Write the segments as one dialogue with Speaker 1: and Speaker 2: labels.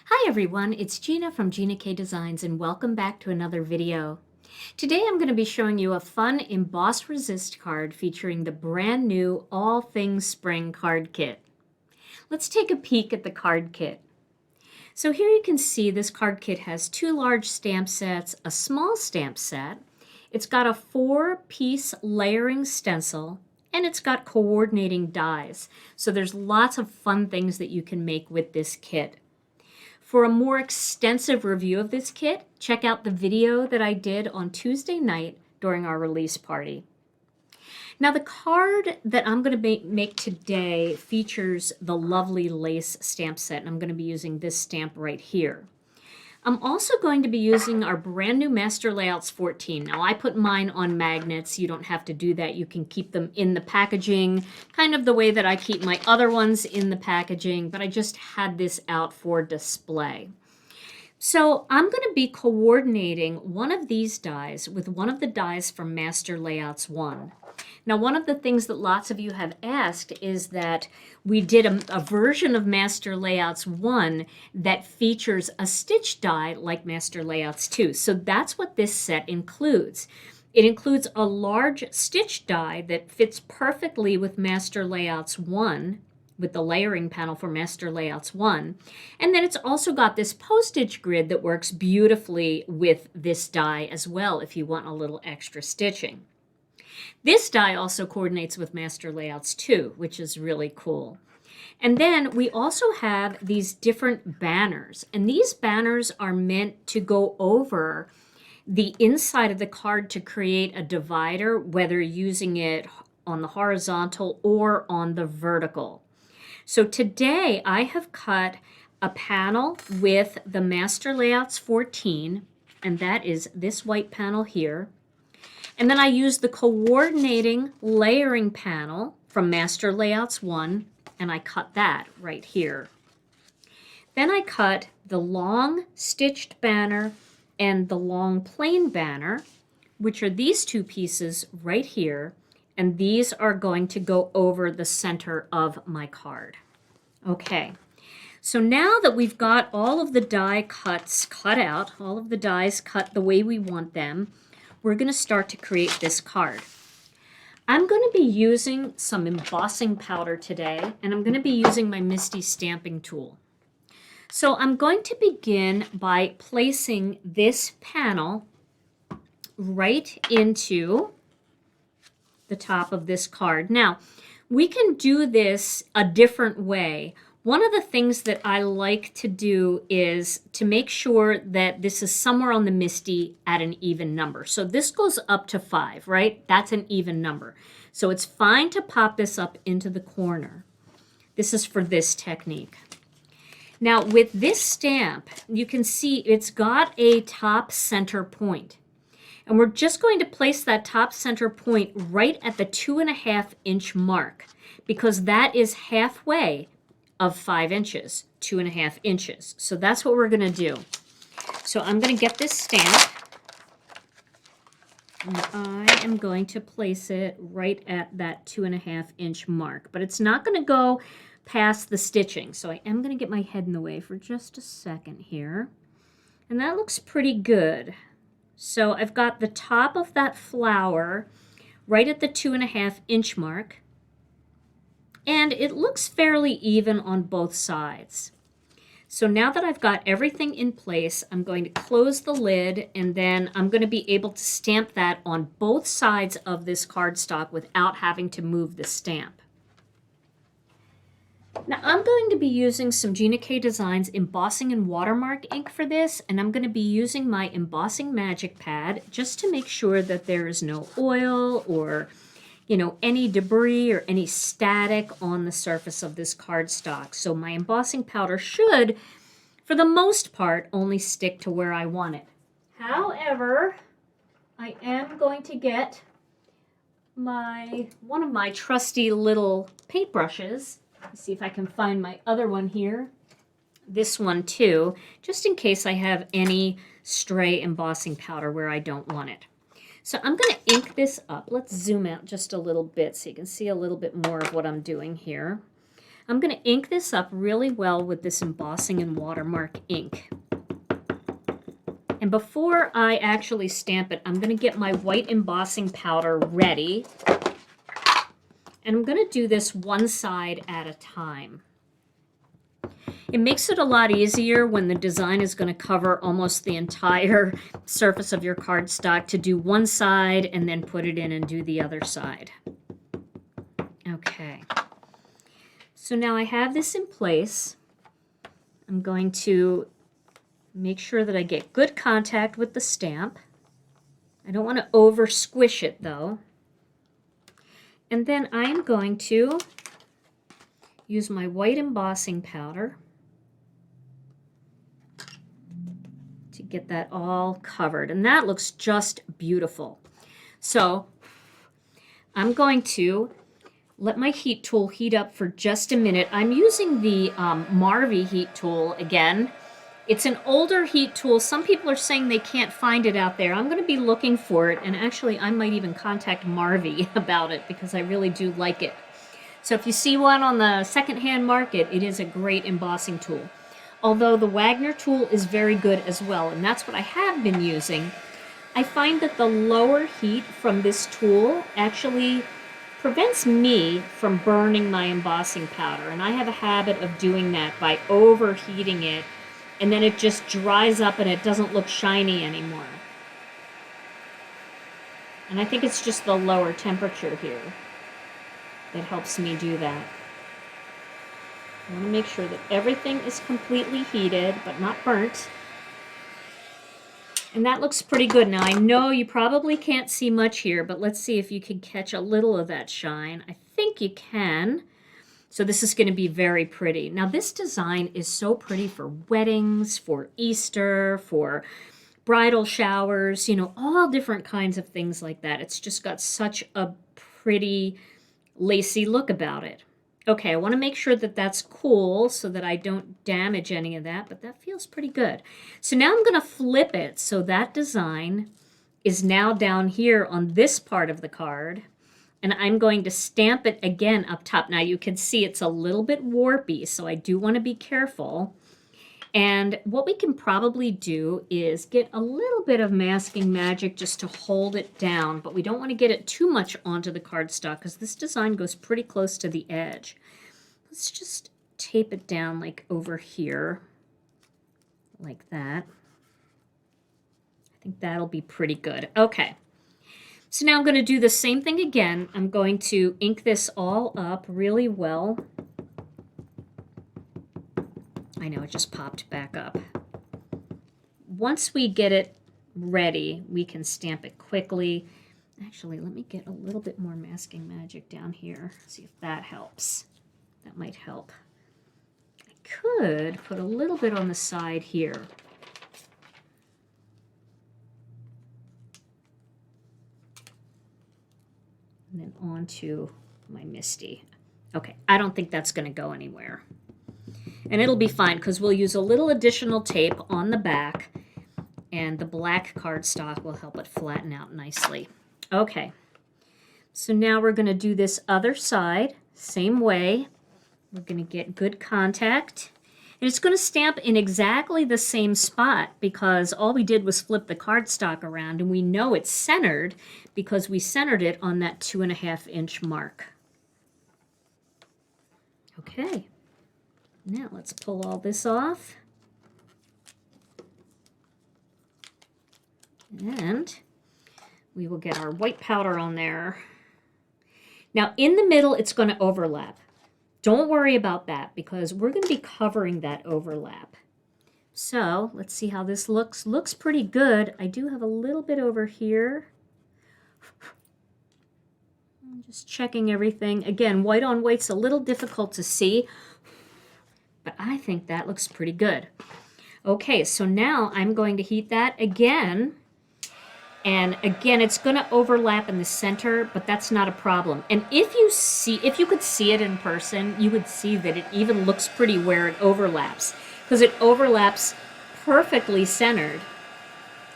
Speaker 1: Hi everyone, it's Gina from Gina K Designs and welcome back to another video. Today I'm going to be showing you a fun Emboss Resist card featuring the brand new All Things Spring card kit. Let's take a peek at the card kit. So here you can see this card kit has two large stamp sets, a small stamp set. It's got a 4-piece layering stencil and it's got coordinating dies. So there's lots of fun things that you can make with this kit. For a more extensive review of this kit, check out the video that I did on Tuesday night during our release party. Now the card that I'm going to make today features the lovely lace stamp set, and I'm going to be using this stamp right here. I'm also going to be using our brand new Master Layouts 14. Now I put mine on magnets. You don't have to do that. You can keep them in the packaging, kind of the way that I keep my other ones in the packaging, but I just had this out for display. So I'm going to be coordinating one of these dies with one of the dies from Master Layouts 1. Now, one of the things that lots of you have asked is that we did a version of Master Layouts 1 that features a stitch die like Master Layouts 2. So that's what this set includes. It includes a large stitch die that fits perfectly with Master Layouts 1, with the layering panel for Master Layouts 1. And then it's also got this postage grid that works beautifully with this die as well if you want a little extra stitching. This die also coordinates with Master Layouts 2, which is really cool. And then we also have these different banners, and these banners are meant to go over the inside of the card to create a divider, whether using it on the horizontal or on the vertical. So today I have cut a panel with the Master Layouts 14, and that is this white panel here. And then I used the coordinating layering panel from Master Layouts 1, and I cut that right here. Then I cut the long stitched banner and the long plain banner, which are these two pieces right here, and these are going to go over the center of my card. Okay, so now that we've got all of the die cuts cut out, all of the dies cut the way we want them, we're going to start to create this card. I'm going to be using some embossing powder today, and I'm going to be using my Misty stamping tool. So I'm going to begin by placing this panel right into the top of this card. Now, we can do this a different way. One of the things that I like to do is to make sure that this is somewhere on the Misty at an even number. So this goes up to 5, right? That's an even number. So it's fine to pop this up into the corner. This is for this technique. Now with this stamp, you can see it's got a top center point. And we're just going to place that top center point right at the 2.5-inch mark because that is halfway of 5 inches, 2.5 inches. So that's what we're going to do. So I'm going to get this stamp, and I am going to place it right at that 2.5-inch mark. But it's not going to go past the stitching. So I am going to get my head in the way for just a second here. And that looks pretty good. So I've got the top of that flower right at the 2.5-inch mark. And it looks fairly even on both sides. So now that I've got everything in place, I'm going to close the lid, and then I'm going to be able to stamp that on both sides of this cardstock without having to move the stamp. Now I'm going to be using some Gina K Designs embossing and watermark ink for this, and I'm going to be using my embossing magic pad just to make sure that there is no oil or any debris or any static on the surface of this cardstock. So my embossing powder should, for the most part, only stick to where I want it. However, I am going to get one of my trusty little paintbrushes. Let's see if I can find my other one here. This one too, just in case I have any stray embossing powder where I don't want it. So I'm going to ink this up. Let's zoom out just a little bit so you can see a little bit more of what I'm doing here. I'm going to ink this up really well with this embossing and watermark ink. And before I actually stamp it, I'm going to get my white embossing powder ready. And I'm going to do this one side at a time. It makes it a lot easier when the design is going to cover almost the entire surface of your cardstock to do one side and then put it in and do the other side. Okay. So now I have this in place. I'm going to make sure that I get good contact with the stamp. I don't want to over squish it though. And then I'm going to use my white embossing powder to get that all covered. And that looks just beautiful. So I'm going to let my heat tool heat up for just a minute. I'm using the Marvy heat tool again. It's an older heat tool. Some people are saying they can't find it out there. I'm going to be looking for it, and actually I might even contact Marvy about it because I really do like it. So if you see one on the secondhand market, it is a great embossing tool. Although the Wagner tool is very good as well, and that's what I have been using. I find that the lower heat from this tool actually prevents me from burning my embossing powder, and I have a habit of doing that by overheating it, and then it just dries up and it doesn't look shiny anymore. And I think it's just the lower temperature here that helps me do that. I want to make sure that everything is completely heated but not burnt. And that looks pretty good. Now I know you probably can't see much here, but let's see if you can catch a little of that shine. I think you can. So this is going to be very pretty. Now this design is so pretty for weddings, for Easter, for bridal showers, you know, all different kinds of things like that. It's just got such a pretty lacy look about it. Okay, I want to make sure that that's cool so that I don't damage any of that, but that feels pretty good. So now I'm going to flip it so that design is now down here on this part of the card, and I'm going to stamp it again up top. Now you can see it's a little bit warpy, so I do want to be careful. And what we can probably do is get a little bit of masking magic just to hold it down, but we don't want to get it too much onto the cardstock because this design goes pretty close to the edge. Let's just tape it down like over here, like that. I think that'll be pretty good. Okay. So now I'm going to do the same thing again. I'm going to ink this all up really well. I know it just popped back up. Once we get it ready, we can stamp it quickly. Actually, let me get a little bit more masking magic down here. See if that helps. That might help. I could put a little bit on the side here. And then onto my Misty. Okay, I don't think that's going to go anywhere. And it'll be fine because we'll use a little additional tape on the back, and the black cardstock will help it flatten out nicely. Okay, so now we're going to do this other side, same way. We're going to get good contact. And it's going to stamp in exactly the same spot because all we did was flip the cardstock around, and we know it's centered because we centered it on that 2.5 inch mark. Okay, now let's pull all this off. And we will get our white powder on there. Now in the middle, it's going to overlap. Don't worry about that because we're going to be covering that overlap. So let's see how this looks. Looks pretty good. I do have a little bit over here. I'm just checking everything. Again, white on white's a little difficult to see, but I think that looks pretty good. Okay, so now I'm going to heat that again. And again, it's going to overlap in the center, but that's not a problem. And if you could see it in person, you would see that it even looks pretty where it overlaps, because it overlaps perfectly centered,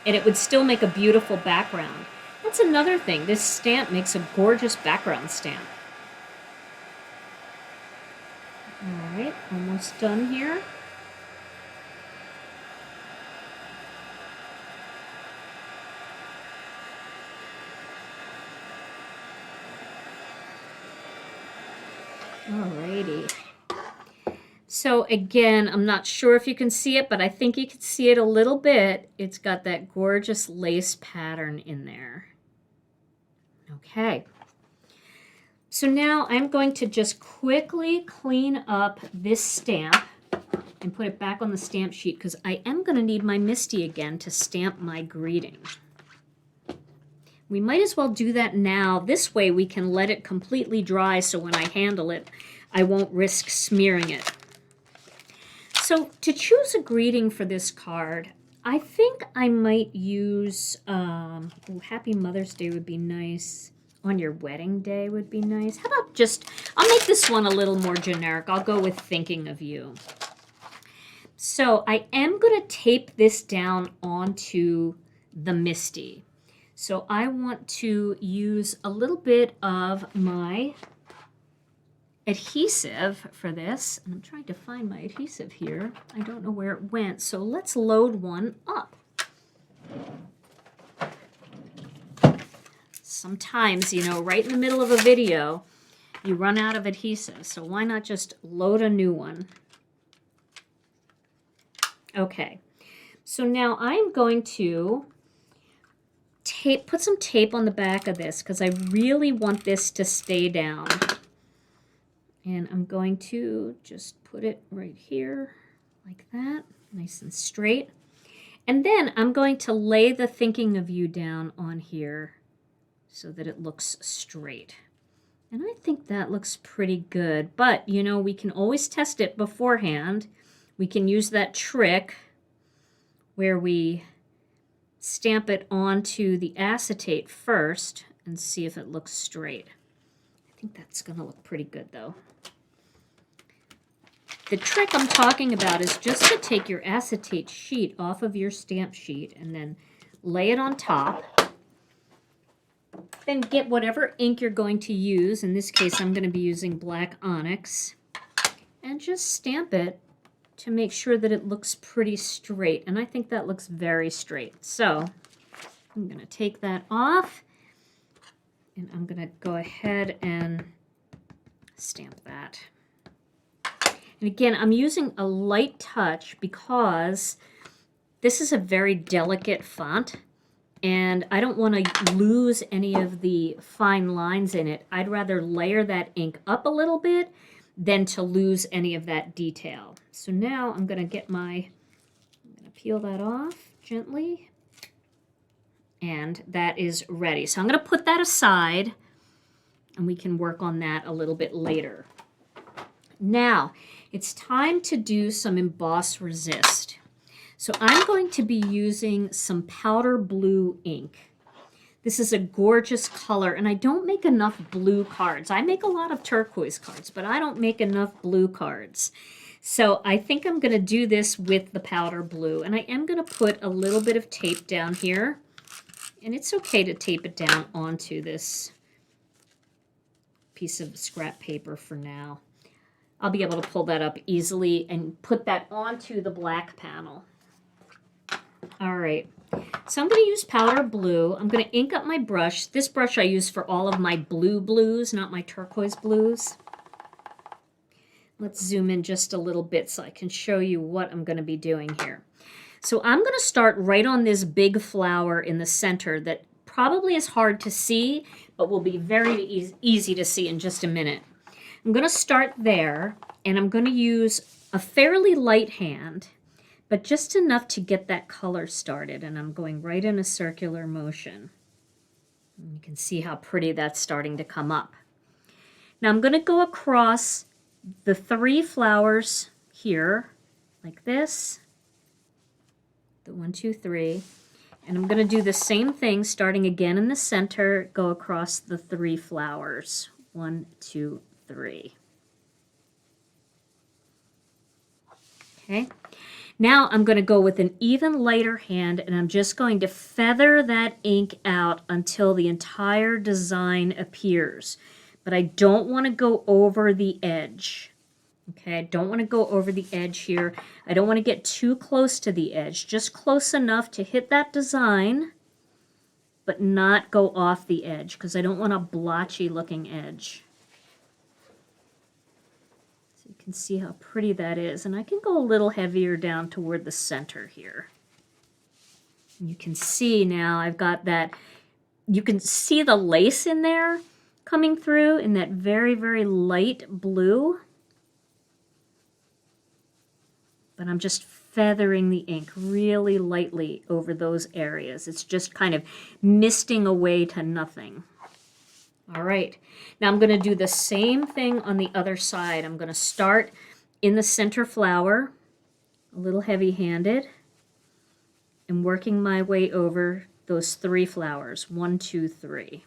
Speaker 1: and it would still make a beautiful background. That's another thing. This stamp makes a gorgeous background stamp. All right, almost done here. Alrighty. So again, I'm not sure if you can see it, but I think you can see it a little bit. It's got that gorgeous lace pattern in there. Okay. So now I'm going to just quickly clean up this stamp and put it back on the stamp sheet because I am going to need my MISTI again to stamp my greeting. We might as well do that now. This way we can let it completely dry so when I handle it, I won't risk smearing it. So to choose a greeting for this card, I think I might use, Happy Mother's Day would be nice. On your wedding day would be nice. How about just, I'll make this one a little more generic. I'll go with thinking of you. So I am going to tape this down onto the MISTI. So I want to use a little bit of my adhesive for this. And I'm trying to find my adhesive here. I don't know where it went. So let's load one up. Sometimes, you know, right in the middle of a video, you run out of adhesive. So why not just load a new one? Okay. So now I'm going to put some tape on the back of this because I really want this to stay down. And I'm going to just put it right here like that, nice and straight. And then I'm going to lay the thinking of you down on here so that it looks straight. And I think that looks pretty good. But, you know, we can always test it beforehand. We can use that trick where we stamp it onto the acetate first and see if it looks straight. I think that's going to look pretty good, though. The trick I'm talking about is just to take your acetate sheet off of your stamp sheet and then lay it on top. Then get whatever ink you're going to use. In this case, I'm going to be using black Onyx. And just stamp it to make sure that it looks pretty straight. And I think that looks very straight. So I'm going to take that off. And I'm going to go ahead and stamp that. And again, I'm using a light touch because this is a very delicate font. And I don't want to lose any of the fine lines in it. I'd rather layer that ink up a little bit than to lose any of that detail. So now I'm going to peel that off gently. And that is ready. So I'm going to put that aside and we can work on that a little bit later. Now, it's time to do some Emboss Resist. So I'm going to be using some powder blue ink. This is a gorgeous color, and I don't make enough blue cards. I make a lot of turquoise cards, but I don't make enough blue cards. So I think I'm going to do this with the powder blue, and I am going to put a little bit of tape down here, and it's okay to tape it down onto this piece of scrap paper for now. I'll be able to pull that up easily and put that onto the black panel. All right, so I'm going to use powder blue. I'm going to ink up my brush. This brush I use for all of my blue blues, not my turquoise blues. Let's zoom in just a little bit so I can show you what I'm going to be doing here. So I'm going to start right on this big flower in the center that probably is hard to see, but will be very easy to see in just a minute. I'm going to start there, and I'm going to use a fairly light hand, but just enough to get that color started, and I'm going right in a circular motion. And you can see how pretty that's starting to come up. Now I'm going to go across the 3 flowers here, like this, the 1, 2, 3, and I'm going to do the same thing, starting again in the center, go across the 3 flowers, 1, 2, 3. Okay. Now I'm going to go with an even lighter hand, and I'm just going to feather that ink out until the entire design appears. But I don't want to go over the edge. Okay, I don't want to go over the edge here. I don't want to get too close to the edge, just close enough to hit that design, but not go off the edge because I don't want a blotchy looking edge. So you can see how pretty that is. And I can go a little heavier down toward the center here. And you can see now I've got that, you can see the lace in there coming through in that very, very light blue. But I'm just feathering the ink really lightly over those areas. It's just kind of misting away to nothing. All right, now I'm going to do the same thing on the other side. I'm going to start in the center flower, a little heavy-handed, and working my way over those 3 flowers, 1, 2, 3.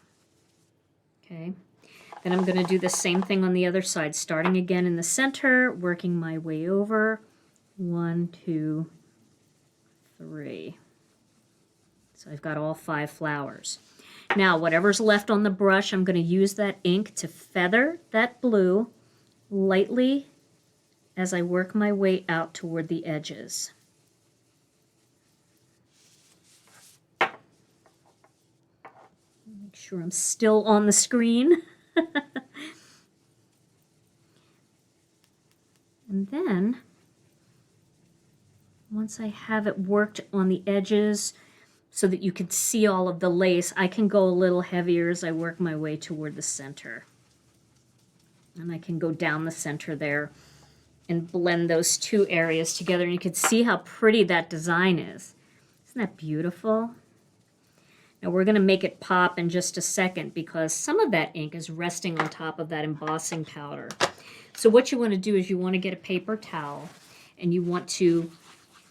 Speaker 1: Okay, then I'm going to do the same thing on the other side, starting again in the center, working my way over, 1, 2, 3. So I've got all 5 flowers. Now, whatever's left on the brush, I'm going to use that ink to feather that blue lightly as I work my way out toward the edges. Make sure I'm still on the screen. And then, once I have it worked on the edges so that you can see all of the lace, I can go a little heavier as I work my way toward the center. And I can go down the center there and blend those 2 areas together. And you can see how pretty that design is. Isn't that beautiful? Now we're going to make it pop in just a second because some of that ink is resting on top of that embossing powder. So what you want to do is you want to get a paper towel and you want to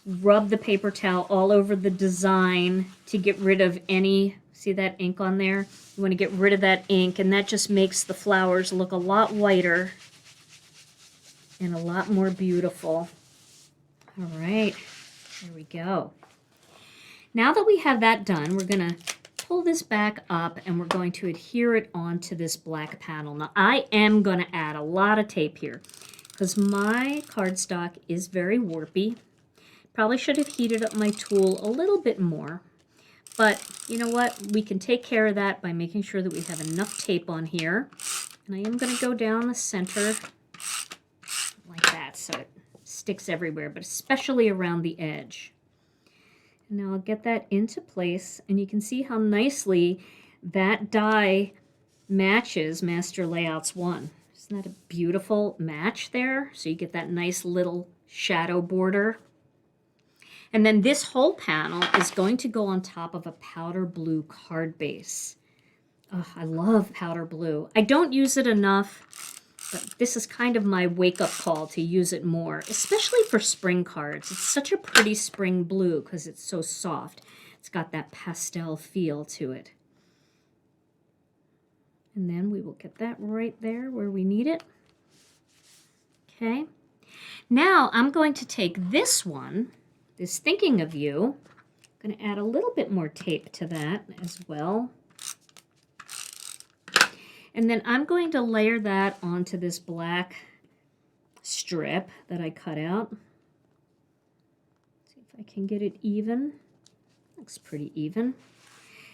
Speaker 1: rub the paper towel all over the design to get rid of any, see that ink on there? You want to get rid of that ink, and that just makes the flowers look a lot whiter and a lot more beautiful. All right, there we go. Now that we have that done, we're going to pull this back up and we're going to adhere it onto this black panel. Now I am going to add a lot of tape here because my cardstock is very warpy. Probably should have heated up my tool a little bit more, but you know what? We can take care of that by making sure that we have enough tape on here. And I am going to go down the center like that so it sticks everywhere, but especially around the edge. And now I'll get that into place, and you can see how nicely that die matches Master Layouts 1. Isn't that a beautiful match there? So you get that nice little shadow border. And then this whole panel is going to go on top of a powder blue card base. Oh, I love powder blue. I don't use it enough, but this is kind of my wake-up call to use it more, especially for spring cards. It's such a pretty spring blue because it's so soft. It's got that pastel feel to it. And then we will get that right there where we need it. Okay. Now I'm going to take this one, this Thinking of You. I'm going to add a little bit more tape to that as well. And then I'm going to layer that onto this black strip that I cut out. See if I can get it even. Looks pretty even.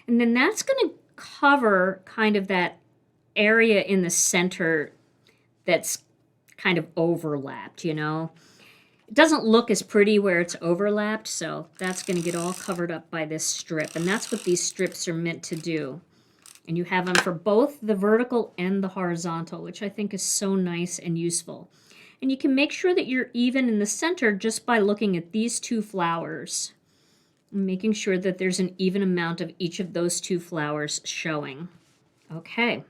Speaker 1: And then that's going to cover kind of that area in the center that's kind of overlapped, you know. It doesn't look as pretty where it's overlapped, so that's going to get all covered up by this strip. And that's what these strips are meant to do. And you have them for both the vertical and the horizontal, which I think is so nice and useful. And you can make sure that you're even in the center just by looking at these 2 flowers. And making sure that there's an even amount of each of those 2 flowers showing. Okay.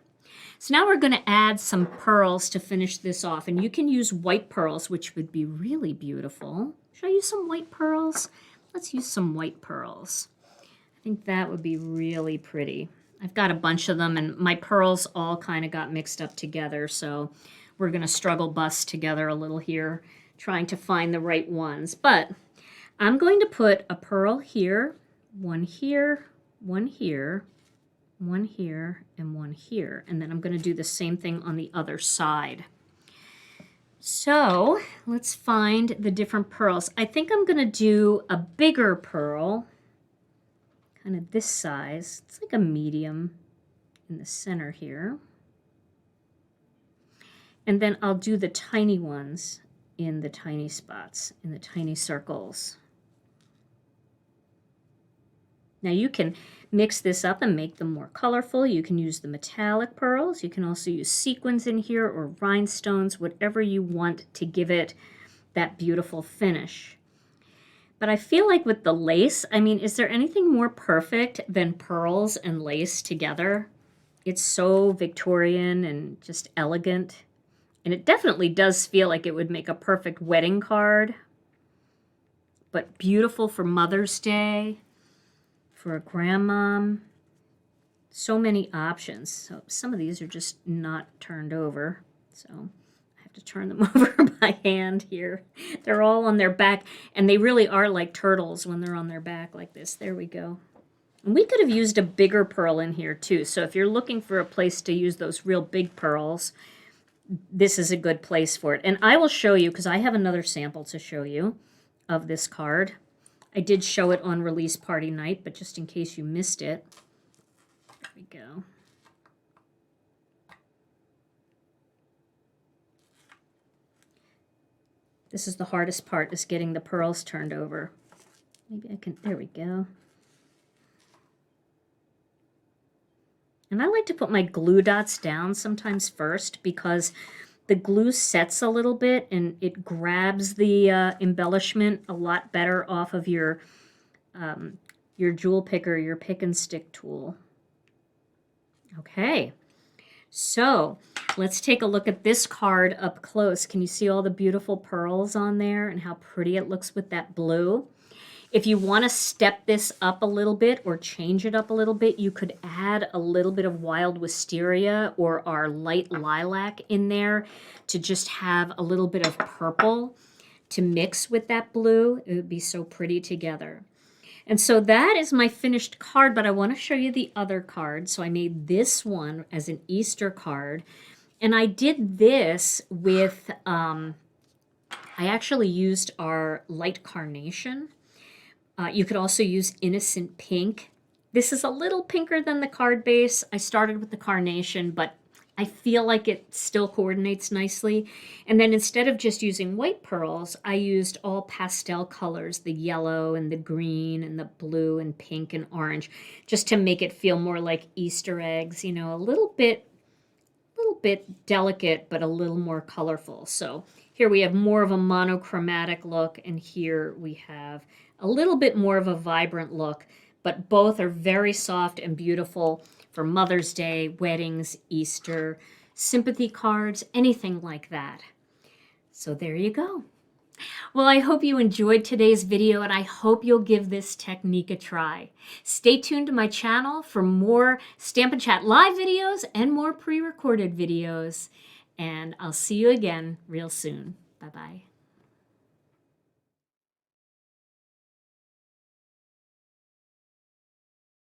Speaker 1: So now we're going to add some pearls to finish this off. And you can use white pearls, which would be really beautiful. Should I use some white pearls? Let's use some white pearls. I think that would be really pretty. I've got a bunch of them, and my pearls all kind of got mixed up together, so we're going to struggle bust together a little here, trying to find the right ones. But I'm going to put a pearl here, one here, one here, one here, and one here. And then I'm going to do the same thing on the other side. So let's find the different pearls. I think I'm going to do a bigger pearl, kind of this size. It's like a medium in the center here. And then I'll do the tiny ones in the tiny spots, in the tiny circles. Now you can mix this up and make them more colorful. You can use the metallic pearls. You can also use sequins in here or rhinestones, whatever you want to give it that beautiful finish. But I feel like with the lace, I mean, is there anything more perfect than pearls and lace together? It's so Victorian and just elegant. And it definitely does feel like it would make a perfect wedding card. But beautiful for Mother's Day, for a grandmom. So many options. So some of these are just not turned over. So I have to turn them over by hand here. They're all on their back. And they really are like turtles when they're on their back like this. There we go. And we could have used a bigger pearl in here too. So if you're looking for a place to use those real big pearls, this is a good place for it. And I will show you, because I have another sample to show you of this card. I did show it on release party night, but just in case you missed it, there we go. This is the hardest part, is getting the pearls turned over. Maybe I can, there we go. And I like to put my glue dots down sometimes first, because the glue sets a little bit and it grabs the embellishment a lot better off of your jewel picker, your pick and stick tool. Okay, so let's take a look at this card up close. Can you see all the beautiful pearls on there and how pretty it looks with that blue? If you want to step this up a little bit or change it up a little bit, you could add a little bit of wild wisteria or our light lilac in there to just have a little bit of purple to mix with that blue. It would be so pretty together. And so that is my finished card, but I want to show you the other card. So I made this one as an Easter card, and I did this with, I actually used our light carnation. You could also use Innocent Pink. This is a little pinker than the card base. I started with the carnation, but I feel like it still coordinates nicely. And then instead of just using white pearls, I used all pastel colors, the yellow and the green and the blue and pink and orange, just to make it feel more like Easter eggs, you know, a little bit delicate, but a little more colorful. So here we have more of a monochromatic look, and here we have a little bit more of a vibrant look, but both are very soft and beautiful for Mother's Day, weddings, Easter, sympathy cards, anything like that. So there you go. Well, I hope you enjoyed today's video, and I hope you'll give this technique a try. Stay tuned to my channel for more Stampin' Chat live videos and more pre-recorded videos. And I'll see you again real soon. Bye-bye.